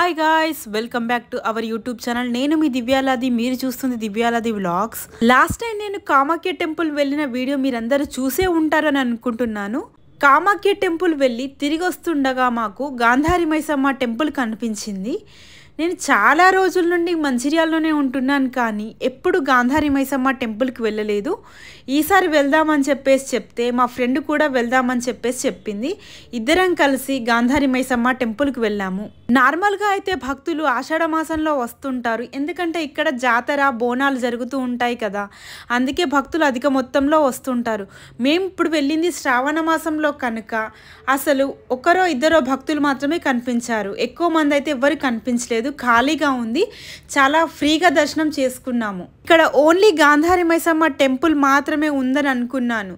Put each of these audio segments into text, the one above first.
Hi guys, welcome back to our YouTube channel. నేను మీ దివ్యాలాది, మీరు చూస్తుంది దివ్యాలాది వ్లాగ్స్. లాస్ట్ టైం నేను కామాఖ్య టెంపుల్ వెళ్ళిన వీడియో మీరందరూ చూసే ఉంటారని అనుకుంటున్నాను. కామాఖ్య టెంపుల్ వెళ్ళి తిరిగి వస్తుండగా మాకు గాంధారి మైసమ్మ టెంపుల్ కనిపించింది. నేను చాలా రోజుల నుండి మంచిర్యాలలోనే ఉంటున్నాను, కానీ ఎప్పుడు గాంధారి మైసమ్మ టెంపుల్కి వెళ్ళలేదు. ఈసారి వెళ్దామని చెప్తే మా ఫ్రెండ్ కూడా వెళ్దామని చెప్పింది. ఇద్దరం కలిసి గాంధారి మైసమ్మ టెంపుల్కి వెళ్ళాము. నార్మల్గా అయితే భక్తులు ఆషాఢ మాసంలో వస్తుంటారు, ఎందుకంటే ఇక్కడ జాతర బోనాలు జరుగుతూ ఉంటాయి కదా, అందుకే భక్తులు అధిక మొత్తంలో వస్తుంటారు. మేము ఇప్పుడు వెళ్ళింది శ్రావణ మాసంలో కనుక అసలు ఒకరో ఇద్దరో భక్తులు మాత్రమే కనిపించారు. ఎక్కువ మంది అయితే ఎవరు కనిపించలేదు, ఖాళీగా ఉంది. చాలా ఫ్రీగా దర్శనం చేసుకున్నాము. ఇక్కడ ఓన్లీ గాంధారి మైసమ్మ టెంపుల్ మాత్రమే ఉందని అనుకున్నాను,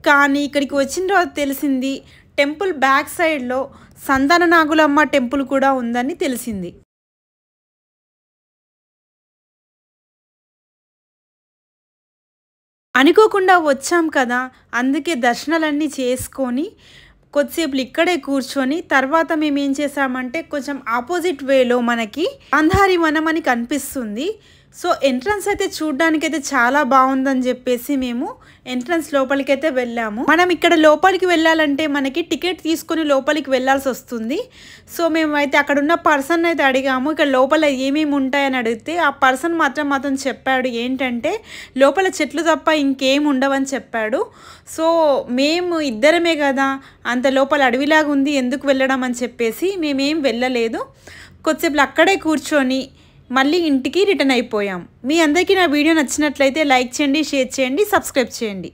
కానీ ఇక్కడికి వచ్చిన రోజు తెలిసింది టెంపుల్ బ్యాక్ సైడ్లో సంతాన నాగులమ్మ టెంపుల్ కూడా ఉందని తెలిసింది. అనుకోకుండా వచ్చాం కదా, అందుకే దర్శనాలన్నీ చేసుకొని కొద్దిసేపు ఇక్కడే కూర్చొని తర్వాత మేము ఏం చేసామంటే కొంచెం ఆపోజిట్ వేలో మనకి గాంధారి వనం అని కనిపిస్తుంది. సో ఎంట్రన్స్ అయితే చూడడానికైతే చాలా బాగుందని చెప్పేసి మేము ఎంట్రన్స్ లోపలికైతే వెళ్ళాము. మనం ఇక్కడ లోపలికి వెళ్ళాలంటే మనకి టికెట్ తీసుకొని లోపలికి వెళ్ళాల్సి వస్తుంది. సో మేము అయితే అక్కడ ఉన్న పర్సన్ అయితే అడిగాము ఇక్కడ లోపల ఏమేమి ఉంటాయని అడిగితే ఆ పర్సన్ మాత్రం చెప్పాడు ఏంటంటే లోపల చెట్లు తప్ప ఇంకేం ఉండవని చెప్పాడు. సో మేము ఇద్దరమే కదా, అంత లోపల అడవిలాగా ఉంది, ఎందుకు వెళ్ళడం అని చెప్పేసి మేమేం వెళ్ళలేదు. కొద్దిసేపు అక్కడే కూర్చొని మళ్ళీ ఇంటికి రిటర్న్ అయిపోయాం. మీ అందరికీ నా వీడియో నచ్చినట్లయితే లైక్ చేయండి, షేర్ చేయండి, సబ్స్క్రైబ్ చేయండి.